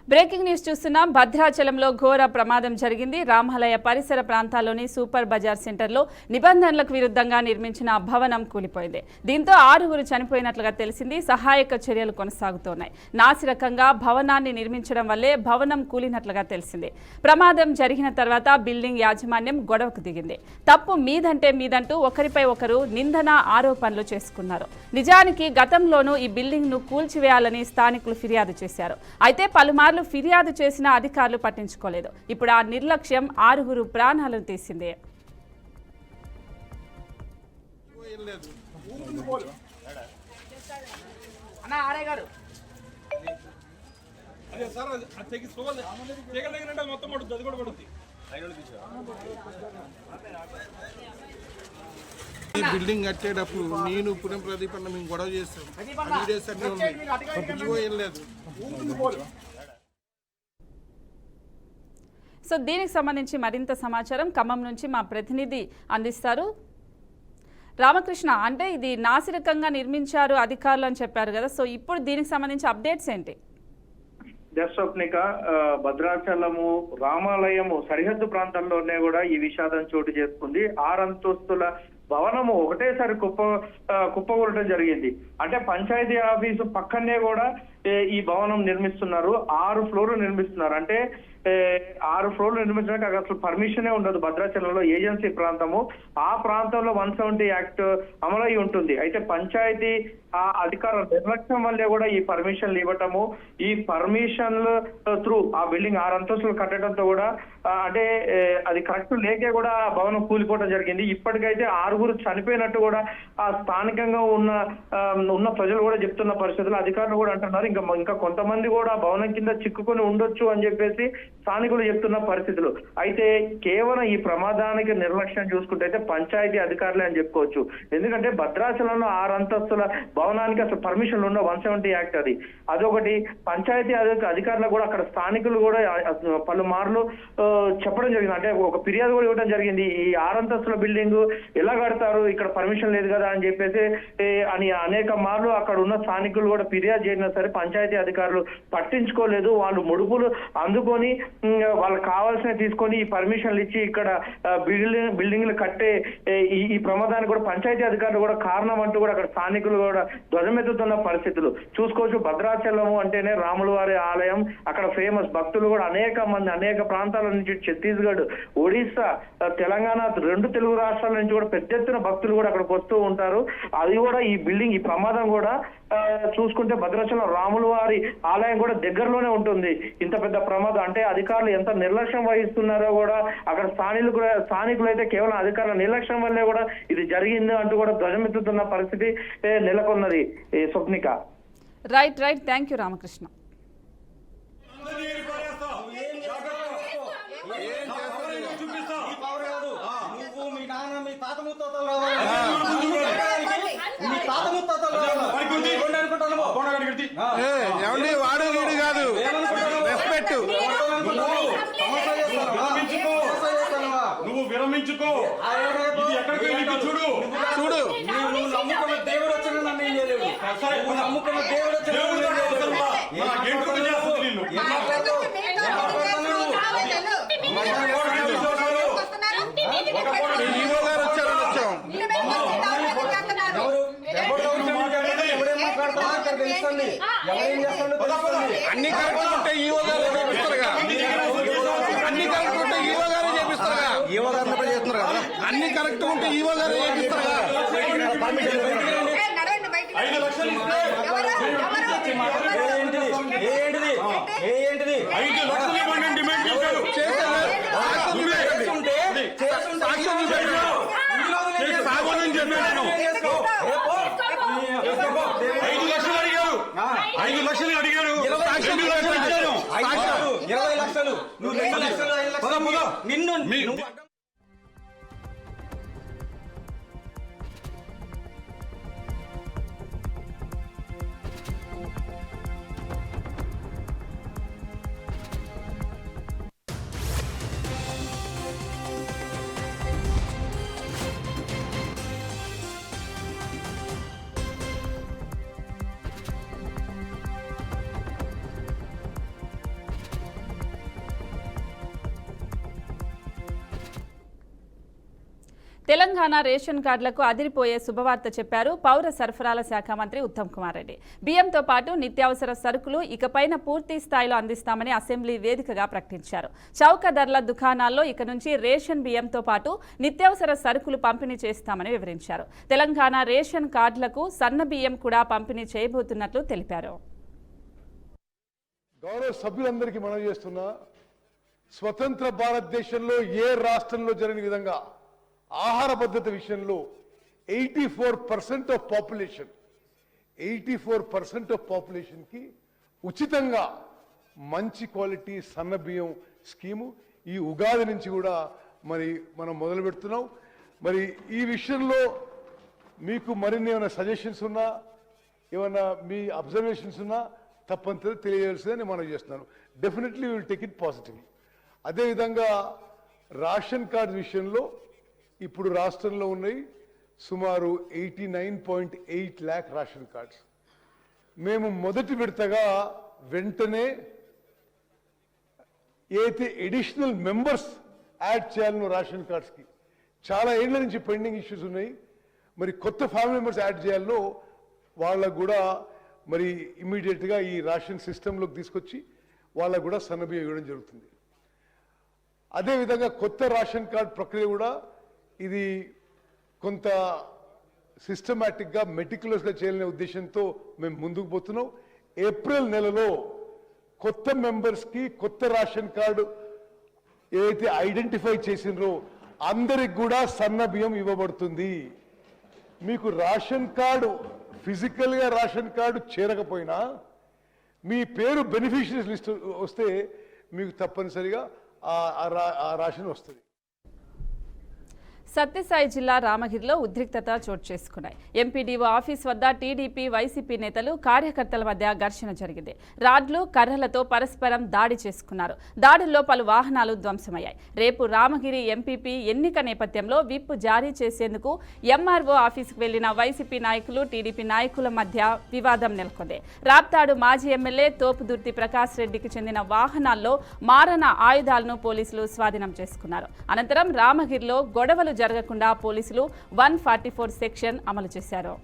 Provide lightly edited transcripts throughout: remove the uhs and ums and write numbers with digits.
Breaking news చూస్తున్నాం. భద్రాచలంలో ఘోర ప్రమాదం జరిగింది. రామాలయ పరిసర ప్రాంతాల్లోని సూపర్ బజార్ సెంటర్లో నిబంధనలకు విరుద్ధంగా నిర్మించిన భవనం కూలిపోయింది. దీంతో 6 చనిపోయినట్లుగా తెలిసింది. సహాయక చర్యలు కొనసాగుతున్నాయి. నాసిరకంగా భవనాన్ని నిర్మించడం వల్లే భవనం కూలినట్లుగా తెలిసింది. ప్రమాదం జరిగిన తర్వాత బిల్డింగ్ యాజమాన్యం గొడవకు దిగింది. తప్పు మీదంటూ ఒకరిపై ఒకరు నిందన ఆరోపణలు చేసుకున్నారు. నిజానికి గతంలోనూ ఈ బిల్డింగ్ను కూల్చివేయాలని స్థానికులు ఫిర్యాదు చేశారు. అయితే పలుమార్లు ఫిర్యాదు చేసిన అధికారులు పట్టించుకోలేదు. ఇప్పుడు ఆ నిర్లక్ష్యం 6 ప్రాణాలను తీసింది. ఈ బిల్డింగ్ కట్టేటప్పుడు నేను పురం ప్రదీప్ అన్న మేము గొడవ చేస్తాం. సో దీనికి సంబంధించి మరింత సమాచారం ఖమ్మం నుంచి మా ప్రతినిధి అందిస్తారు. రామకృష్ణ, అంటే ఇది నాసిరకంగా నిర్మించారు అధికారులు అని చెప్పారు కదా, సో ఇప్పుడు దీనికి సంబంధించి అప్డేట్స్ ఏంటి? స్వప్నిక, భద్రాచలము రామాలయము సరిహద్దు ప్రాంతంలోనే కూడా ఈ విషాదం చోటు చేసుకుంది. 6 అంతస్తుల భవనము ఒకటేసారి కుప్పగొలటం జరిగింది. అంటే పంచాయతీ ఆఫీసు పక్కనే కూడా ఈ భవనం నిర్మిస్తున్నారు. 6 ఫ్లోర్లు నిర్మిస్తున్నారు. అంటే 6 ఫ్లోర్లు నిర్మించడానికి అసలు పర్మిషనే ఉండదు. భద్రాచలంలో ఏజెన్సీ ప్రాంతము, ఆ ప్రాంతంలో 170 యాక్ట్ అమలై ఉంటుంది. అయితే పంచాయతీ అధికారుల నిర్లక్ష్యం వల్లే కూడా ఈ పర్మిషన్లు ఇవ్వటము, ఈ పర్మిషన్ల త్రూ ఆ బిల్డింగ్ 6 అంతస్తులు కట్టడంతో కూడా అంటే అది కరెక్ట్ లేకే కూడా భవనం కూలిపోవడం జరిగింది. ఇప్పటికైతే 6 చనిపోయినట్టు కూడా ఆ స్థానికంగా ఉన్న ప్రజలు కూడా చెప్తున్న పరిస్థితులు, అధికారులు కూడా అంటున్నారు. ఇంకా కొంతమంది కూడా భవనం కింద చిక్కుకొని ఉండొచ్చు అని చెప్పేసి స్థానికులు చెప్తున్న పరిస్థితులు. అయితే కేవలం ఈ ప్రమాదానికి నిర్లక్ష్యం చూసుకుంటే అయితే పంచాయతీ అధికారులే అని చెప్పుకోవచ్చు. ఎందుకంటే భద్రాచలంలో 6 అంతస్తుల భవనానికి అసలు పర్మిషన్లు ఉన్న 170 యాక్ట్ అదొకటి. పంచాయతీ అధికారులకు కూడా అక్కడ స్థానికులు కూడా పలుమార్లు చెప్పడం జరిగింది. అంటే ఒక ఫిర్యాదు కూడా ఇవ్వడం జరిగింది. ఈ 6 అంతస్తుల బిల్డింగ్ ఎలా కడతారు, ఇక్కడ పర్మిషన్ లేదు కదా అని చెప్పేసి అని అనేక మార్లు అక్కడ ఉన్న స్థానికులు కూడా ఫిర్యాదు చేసినా సరే పంచాయతీ అధికారులు పట్టించుకోలేదు. వాళ్ళు ముడుపులు అందుకొని వాళ్ళకి కావాల్సిన తీసుకొని ఈ పర్మిషన్లు ఇచ్చి ఇక్కడ బిల్డింగ్లు కట్టే ఈ ప్రమాదానికి కూడా పంచాయతీ అధికారులు కూడా కారణం అంటూ కూడా అక్కడ స్థానికులు కూడా ధ్వజమెత్తుతున్న పరిస్థితులు చూసుకోవచ్చు. భద్రాచలము అంటేనే రాముల వారి ఆలయం, అక్కడ ఫేమస్. భక్తులు కూడా అనేక మంది అనేక ప్రాంతాల నుంచి, ఛత్తీస్గఢ్, ఒడిస్సా, తెలంగాణ 2 తెలుగు రాష్ట్రాల నుంచి కూడా పెద్ద ఎత్తున భక్తులు కూడా అక్కడికి వస్తూ ఉంటారు. అది కూడా ఈ బిల్డింగ్ ఈ ప్రమాదం కూడా చూసుకుంటే భద్రాచలం రాముల వారి ఆలయం కూడా దగ్గరలోనే ఉంటుంది. ఇంత పెద్ద ప్రమాదం అంటే అధికారులు ఎంత నిర్లక్ష్యం వహిస్తున్నారో కూడా అక్కడ స్థానికులు అయితే కేవలం అధికారుల నిర్లక్ష్యం వల్లే కూడా ఇది జరిగింది అంటూ కూడా ధ్వజమెత్తుతున్న పరిస్థితి నెలకొన్నది. Swapnika. Right, thank you Ramakrishna. వాడు వీడు కాదు, రెస్పెక్ట్. నువ్వు విరమించుకో. ఇది ఎక్కడికి చూడు చూడు. నువ్వు నమ్ముకున్న దేవుడు వచ్చిన నన్ను ఏం చేయలేవు. నువ్వు నమ్ముకున్న దేవుడు వచ్చిన అన్ని కరెక్ట్ ఉంటే ఈవో గారు చేపిస్తారుగా, అన్ని కరెక్ట్ ఉంటే ఈవో గారే చేపిస్తారుగా, ఈవో గారిని కూడా చేస్తున్నారు కదా. అన్ని కరెక్ట్ ఉంటే ఈవో గారే చేపిస్తారుగా. 5 లక్షలు డిమాండ్ చేశారు. సాగోదని చెప్పాను. 5 లక్షలు అడిగారు. 20 లక్షలు నువ్వు 2 లక్షలు 5 లక్షలు నిన్ను తెలంగాణ రేషన్ కార్డులకు అదిరిపోయే శుభవార్త చెప్పారు పౌర సరఫరాల శాఖ మంత్రి ఉత్తమ్ కుమార్ రెడ్డి. బియ్యంతో పాటు నిత్యావసర సరుకులు ఇకపైన పూర్తి స్థాయిలో అందిస్తామని అసెంబ్లీ వేదికగా ప్రకటించారు. చౌక ధరల దుకాణాల్లో ఇక నుంచి రేషన్ బియ్యంతో పాటు నిత్యావసర సరుకులు పంపిణీ చేస్తామని వివరించారు. తెలంగాణ రేషన్ కార్డులకు సన్న బియ్యం కూడా పంపిణీ చేయబోతున్నట్లు తెలిపారు. గౌరవ సభ్యులందరికీ మనం చేస్తున్నా, స్వతంత్ర భారతదేశంలో ఏ రాష్ట్రంలో జరిగిన విధంగా ఆహార భద్రత విషయంలో 84% ఆఫ్ పాపులేషన్కి ఉచితంగా మంచి క్వాలిటీ సన్న బియ్యం స్కీము ఈ ఉగాది నుంచి కూడా మనం మొదలు పెడుతున్నాం. మరి ఈ విషయంలో మీకు మరిన్ని ఏమైనా సజెషన్స్ ఉన్నా, ఏమైనా మీ అబ్జర్వేషన్స్ ఉన్నా తప్పనిసరి తెలియజేయాల్సిందని మనం చేస్తున్నాను. Definitely will take it positively. అదేవిధంగా రేషన్ కార్డు విషయంలో ఇప్పుడు రాష్ట్రంలో ఉన్నాయి సుమారు 89.8 lakh రేషన్ కార్డ్స్. మేము మొదటి విడతగా వెంటనే ఏదైతే ఎడిషనల్ మెంబర్స్ యాడ్ చేయాలనో రేషన్ కార్డ్స్కి చాలా ఏళ్ల నుంచి పెండింగ్ ఇష్యూస్ ఉన్నాయి. మరి కొత్త ఫ్యామిలీ మెంబర్స్ యాడ్ చేయాలనో వాళ్ళకు కూడా మరి ఇమ్మీడియట్గా ఈ రేషన్ సిస్టంలోకి తీసుకొచ్చి వాళ్ళకు కూడా సన్నబియ్యం ఇవ్వడం జరుగుతుంది. అదేవిధంగా కొత్త రేషన్ కార్డ్ ప్రక్రియ కూడా ఇది కొంత సిస్టమేటిక్గా మెటిక్యులస్గా చేయాలనే ఉద్దేశంతో మేము ముందుకు పోతున్నాం. ఏప్రిల్ నెలలో కొత్త మెంబర్స్కి కొత్త రేషన్ కార్డు ఏదైతే ఐడెంటిఫై చేసినరో అందరికి కూడా సన్న బియ్యం ఇవ్వబడుతుంది. మీకు రేషన్ కార్డు ఫిజికల్గా రేషన్ కార్డు చేరకపోయినా మీ పేరు బెనిఫిషరీస్ లిస్ట్ వస్తే మీకు తప్పనిసరిగా ఆ రేషన్ వస్తుంది. సత్యసాయి జిల్లా రామగిరిలో ఉద్రిక్తత చోటు చేసుకున్నాయి. ఎంపీడీఓ ఆఫీస్ వద్ద టీడీపీ, వైసీపీ నేతలు, కార్యకర్తల మధ్య ఘర్షణ జరిగింది. రాడ్లు, కర్రలతో పరస్పరం దాడి చేసుకున్నారు. దాడుల్లో పలు వాహనాలు ధ్వంసమయ్యాయి. రేపు రామగిరి ఎంపీపీ ఎన్నిక నేపథ్యంలో విప్ జారీ చేసేందుకు ఎంఆర్ఓ ఆఫీసుకు వెళ్లిన వైసీపీ నాయకులు, టీడీపీ నాయకుల మధ్య వివాదం నెలకొంది. రాప్తాడు మాజీ ఎమ్మెల్యే తోపుదుర్తి ప్రకాష్ రెడ్డికి చెందిన వాహనాల్లో మారణ ఆయుధాలను పోలీసులు స్వాధీనం చేసుకున్నారు. అనంతరం రామగిరిలో గొడవలు జరగకుండా పోలీసులు 144 సెక్షన్ అమలు చేశారు.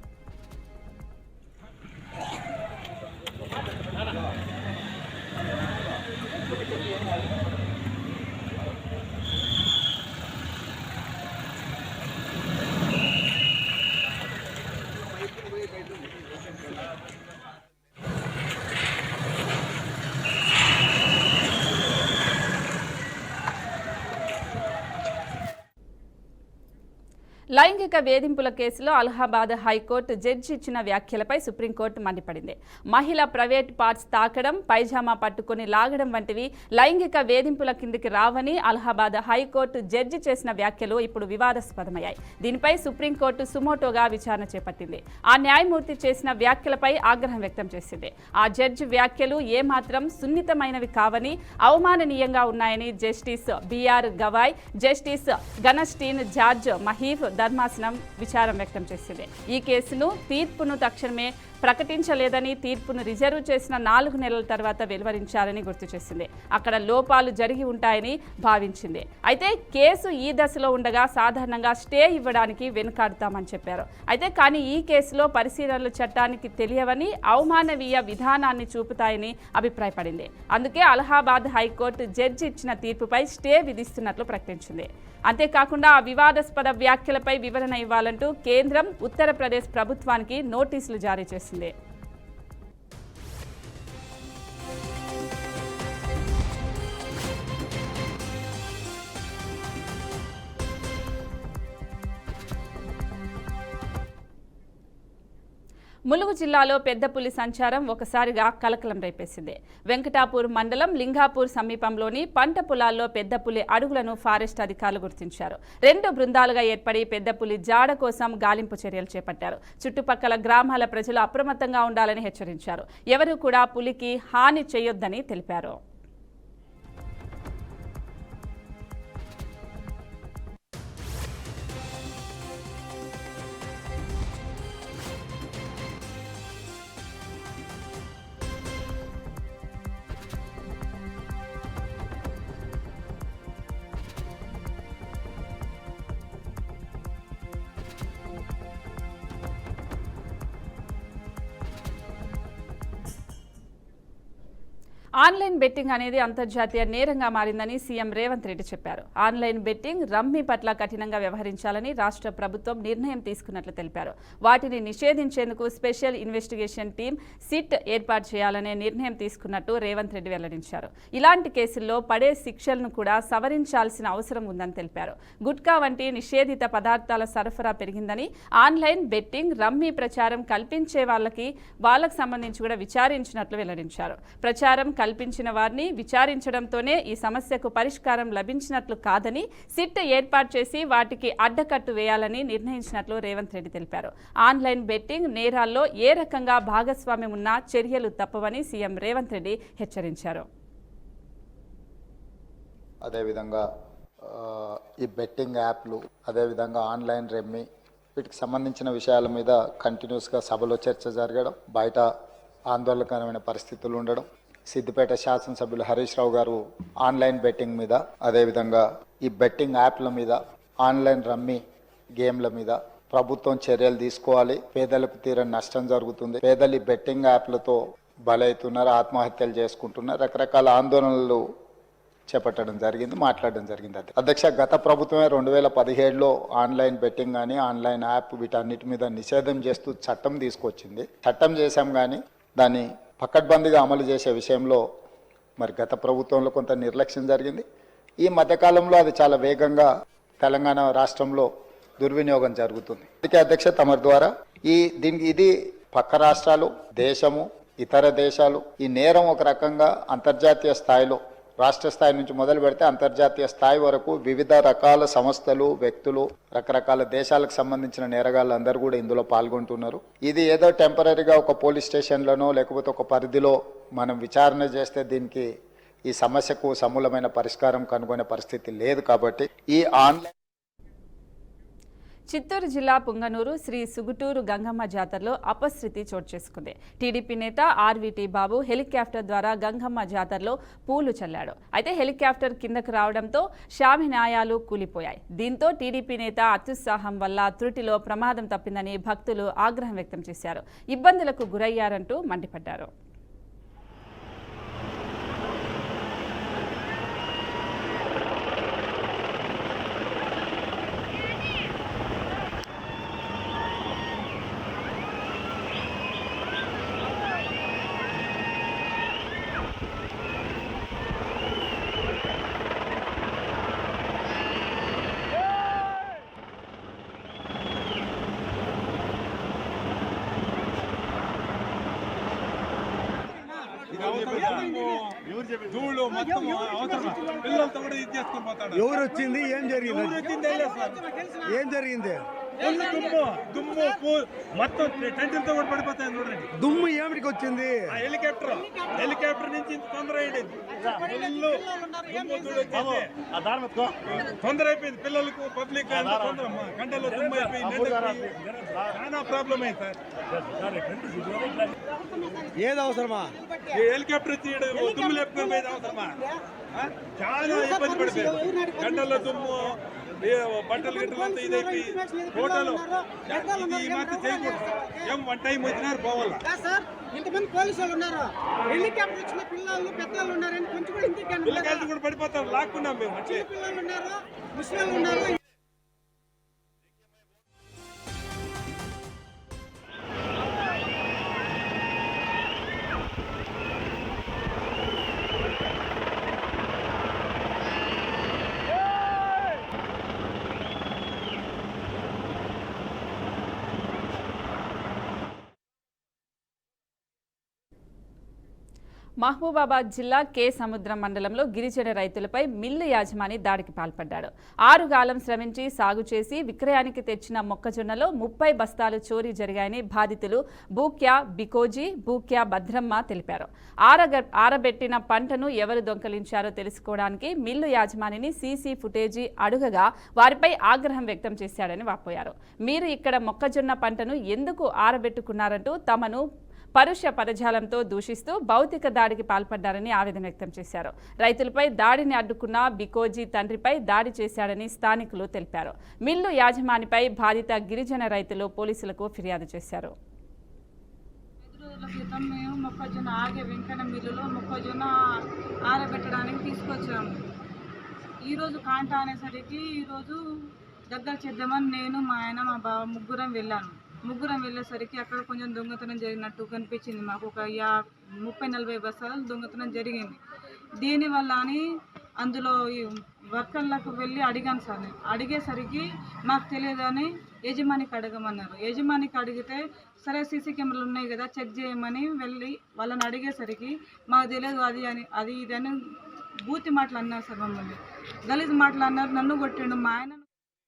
లైంగిక వేధింపుల కేసులో అలహాబాద్ హైకోర్టు జడ్జి ఇచ్చిన వ్యాఖ్యలపై సుప్రీంకోర్టు మండిపడింది. మహిళ ప్రైవేట్ పార్ట్స్ తాకడం, పైజామా పట్టుకుని లాగడం వంటివి లైంగిక వేధింపుల కిందికి రావని అలహాబాద్ హైకోర్టు జడ్జి చేసిన వ్యాఖ్యలు ఇప్పుడు వివాదాస్పదమయ్యాయి. దీనిపై సుప్రీంకోర్టు సుమోటోగా విచారణ చేపట్టింది. ఆ న్యాయమూర్తి చేసిన వ్యాఖ్యలపై ఆగ్రహం వ్యక్తం చేసింది. ఆ జడ్జి వ్యాఖ్యలు ఏమాత్రం సున్నితమైనవి కావని, అవమాననీయంగా ఉన్నాయని justice BR Gavai, justice Augustine George Masih ధర్మాసనం విచారం వ్యక్తం చేసింది. ఈ కేసును తీర్పును తక్షణమే ప్రకటించలేదని, తీర్పును రిజర్వ్ చేసిన 4 నెలల తర్వాత వెలువరించాలని గుర్తు చేసింది. అక్కడ లోపాలు జరిగి ఉంటాయని భావించింది. అయితే కేసు ఈ దశలో ఉండగా సాధారణంగా స్టే ఇవ్వడానికి వెనుకాడుతామని చెప్పారు. అయితే కానీ ఈ కేసులో పరిశీలనలు చట్టానికి తెలియవని, అవమానవీయ విధానాన్ని చూపుతాయని అభిప్రాయపడింది. అందుకే అలహాబాద్ హైకోర్టు జడ్జి ఇచ్చిన తీర్పుపై స్టే విధిస్తున్నట్లు ప్రకటించింది. అంతేకాకుండా ఆ వివాదాస్పద వ్యాఖ్యలపై వివరణ ఇవ్వాలంటూ కేంద్రం ఉత్తరప్రదేశ్ ప్రభుత్వానికి నోటీసులు జారీ చేసింది. ములుగు జిల్లాలో పెద్ద పులి సంచారం ఒకసారిగా కలకలం రేపేసింది. వెంకటాపూర్ మండలం లింగాపూర్ సమీపంలోని పంట పొలాల్లో పెద్ద పులి అడుగులను ఫారెస్ట్ అధికారులు గుర్తించారు. 2 బృందాలుగా ఏర్పడి పెద్ద పులి జాడ కోసం గాలింపు చర్యలు చేపట్టారు. చుట్టుపక్కల గ్రామాల ప్రజలు అప్రమత్తంగా ఉండాలని హెచ్చరించారు. ఎవరూ కూడా పులికి హాని చేయొద్దని తెలిపారు. ఆన్లైన్ బెట్టింగ్ అనేది అంతర్జాతీయ నేరంగా మారిందని సీఎం రేవంత్ రెడ్డి చెప్పారు. ఆన్లైన్ బెట్టింగ్, రమ్మీ పట్ల కఠినంగా వ్యవహరించాలని రాష్ట్ర ప్రభుత్వం నిర్ణయం తీసుకున్నట్లు తెలిపారు. వాటిని నిషేధించేందుకు స్పెషల్ ఇన్వెస్టిగేషన్ టీం సిట్ ఏర్పాటు చేయాలనే నిర్ణయం తీసుకున్నట్టు రేవంత్ రెడ్డి వెల్లడించారు. ఇలాంటి కేసుల్లో పడే శిక్షలను కూడా సవరించాల్సిన అవసరం ఉందని తెలిపారు. గుట్కా వంటి నిషేధిత పదార్థాల సరఫరా పెరిగిందని, ఆన్లైన్ బెట్టింగ్, రమ్మీ ప్రచారం కల్పించే వాళ్ళకి సంబంధించి కూడా విచారించినట్లు వెల్లడించారు. ప్రచారం కల్పించిన వారిని విచారించడంతోనే ఈ సమస్యకు పరిష్కారం లభించినట్లు కాదని, సిట్ ఏర్పాటు చేసి వాటికి అడ్డకట్టు వేయాలని నిర్ణయించినట్లు రేవంత్ రెడ్డి తెలిపారు. ఆన్లైన్ బెట్టింగ్ నేరాల్లో ఏ రకంగా భాగస్వామ్యం ఉన్నా చర్యలు తప్పవని సీఎం రేవంత్ రెడ్డి హెచ్చరించారు. అదేవిధంగా ఈ బెట్టింగ్ యాప్లు, అదేవిధంగా ఆన్లైన్ రెమ్మీ, వీటికి సంబంధించిన విషయాల మీద కంటిన్యూస్గా సభలో చర్చ జరగడం, బయట ఆందోళనకరమైన పరిస్థితులు ఉండడం, సిద్దిపేట శాసనసభ్యులు హరీష్ రావు గారు ఆన్లైన్ బెట్టింగ్ మీద, అదేవిధంగా ఈ బెట్టింగ్ యాప్ల మీద, ఆన్లైన్ రమ్మీ గేమ్ల మీద ప్రభుత్వం చర్యలు తీసుకోవాలి. పేదలకు తీరని నష్టం జరుగుతుంది. పేదలు ఈ బెట్టింగ్ యాప్లతో బలవుతున్నారు, ఆత్మహత్యలు చేసుకుంటున్నారు, రకరకాల ఆందోళనలు చేపట్టడం జరిగింది, మాట్లాడడం జరిగింది. అధ్యక్ష, గత ప్రభుత్వమే 2017లో ఆన్లైన్ బెట్టింగ్ కానీ ఆన్లైన్ యాప్ వీటన్నిటి మీద నిషేధం చేస్తూ చట్టం తీసుకొచ్చింది. చట్టం చేశాం కానీ దాన్ని పకడ్బందీగా అమలు చేసే విషయంలో మరి గత ప్రభుత్వంలో కొంత నిర్లక్ష్యం జరిగింది. ఈ మధ్యకాలంలో అది చాలా వేగంగా తెలంగాణ రాష్ట్రంలో దుర్వినియోగం జరుగుతుంది. అందుకే అధ్యక్ష, తమ ద్వారా ఇది పక్క రాష్ట్రాలు, దేశము, ఇతర దేశాలు ఈ నేరం ఒక రకంగా అంతర్జాతీయ స్థాయిలో, రాష్ట్ర స్థాయి నుంచి మొదలు పెడితే అంతర్జాతీయ స్థాయి వరకు వివిధ రకాల సంస్థలు, వ్యక్తులు, రకరకాల దేశాలకు సంబంధించిన నేరగాళ్ళు అందరూ కూడా ఇందులో పాల్గొంటున్నారు. ఇది ఏదో టెంపరీగా ఒక పోలీస్ స్టేషన్లోనో లేకపోతే ఒక పరిధిలో మనం విచారణ చేస్తే దీనికి ఈ సమస్యకు సమూలమైన పరిష్కారం కనుగొనే పరిస్థితి లేదు. కాబట్టి ఈ ఆన్లైన్ చిత్తూరు జిల్లా పుంగనూరు శ్రీ సుగుటూరు గంగమ్మ జాతరలో అపశృతి చోటు చేసుకుంది. టీడీపీ నేత ఆర్వీటీ బాబు హెలికాప్టర్ ద్వారా గంగమ్మ జాతరలో పూలు చల్లాడు. అయితే హెలికాప్టర్ కిందకు రావడంతో షామియానాలు కూలిపోయాయి. దీంతో టీడీపీ నేత అత్యుత్సాహం వల్ల త్రుటిలో ప్రమాదం తప్పిందని భక్తులు ఆగ్రహం వ్యక్తం చేశారు. ఇబ్బందులకు గురయ్యారంటూ మండిపడ్డారు. ధూళు మొత్తం అవసరం పిల్లలతో కూడా ఇది చేసుకొని పోతాడు. ఎవరు వచ్చింది, ఏం జరిగింది, ఏం జరిగింది? దుమ్ము మొత్తం టెంట్లతో కూడా పడిపోతాయి. చూడండి, దుమ్ము ఏమిటికి వచ్చింది? హెలికాప్టర్ నుంచి ఇంత తొందర అయింది, తొందర అయిపోయింది పిల్లలకు, పబ్లిక్ గంటల్లో దుమ్ము అయిపోయింది, చాలా ప్రాబ్లం అయింది సార్. ఏది అవసరమా? హెలికాప్టర్ దుమ్ము లేపుకొని పోయేది అవసరమా? చాలా ఇబ్బంది పడిపోయింది. గంటల్లో దుమ్ము, బట్టలు గిట్టలంతా ఇదైపోయి హోటల్ ఈ మాత్రం చేయకూడదు. ఏం వన్ టైం వచ్చినారు పోవాలా సార్? ఇంతమంది పోలీసులు ఉన్నారు, హెలికాప్టర్ వచ్చిన పిల్లలు పెద్దలు ఉన్నారని కొంచెం కూడా ఇంటికి పిల్లకాయలు కూడా పడిపోతారు. లాక్కున్నాం మేము. పిల్లలు ఉన్నారు, ముస్లింలు ఉన్నారు. మహబూబాబాద్ జిల్లా కే సముద్రం మండలంలో గిరిజన రైతులపై మిల్లు యాజమాని దాడికి పాల్పడ్డాడు. 6 గాలం శ్రమించి సాగు చేసి విక్రయానికి తెచ్చిన మొక్కజొన్నలో 30 బస్తాలు చోరీ జరిగాయని బాధితులు బూక్యా బికోజీ, బూక్యా భద్రమ్మ తెలిపారు. ఆరబెట్టిన పంటను ఎవరు దొంకలించారో తెలుసుకోవడానికి మిల్లు యాజమానిని సీసీ ఫుటేజీ అడుగగా వారిపై ఆగ్రహం వ్యక్తం చేశాడని వాపోయారు. మీరు ఇక్కడ మొక్కజొన్న పంటను ఎందుకు ఆరబెట్టుకున్నారంటూ తమను పరుష పదజాలంతో దూషిస్తూ భౌతిక దాడికి పాల్పడ్డారని ఆవేదన వ్యక్తం చేశారు. రైతులపై దాడిని అడ్డుకున్న బికోజీ తండ్రిపై దాడి చేశాడని స్థానికులు తెలిపారు. మిల్లు యాజమానిపై బాధిత గిరిజన రైతులు పోలీసులకు ఫిర్యాదు చేశారు. రోజుల క్రితం మేము మొక్కజొన్న ఆగే వెంకన్న మిల్లులో మొక్కజొన్న ఆరబెట్టడానికి తీసుకొచ్చాము. ఈరోజు కాంట అనేసరికి ఈరోజు దగ్గర చేద్దామని నేను మా ఆయన మా బావ ముగ్గురం వెళ్ళేసరికి అక్కడ కొంచెం దొంగతనం జరిగినట్టు కనిపించింది. మాకు ఒక 30-40 బస్తాలు దొంగతనం జరిగింది. దీనివల్ల అని అందులో ఈ వర్కర్లకు వెళ్ళి అడిగాను సార్. నేను అడిగేసరికి మాకు తెలియదని యజమానికి అడగమన్నారు. యజమానికి అడిగితే సరే సీసీ కెమెరాలు ఉన్నాయి కదా చెక్ చేయమని వెళ్ళి వాళ్ళని అడిగేసరికి మాకు తెలియదు అది ఇది అని బూతి మాటలు అన్నారు సార్. మమ్మల్ని గలీజ్ మాటలు అన్నారు. నన్ను కొట్టిండు. మా ఆయన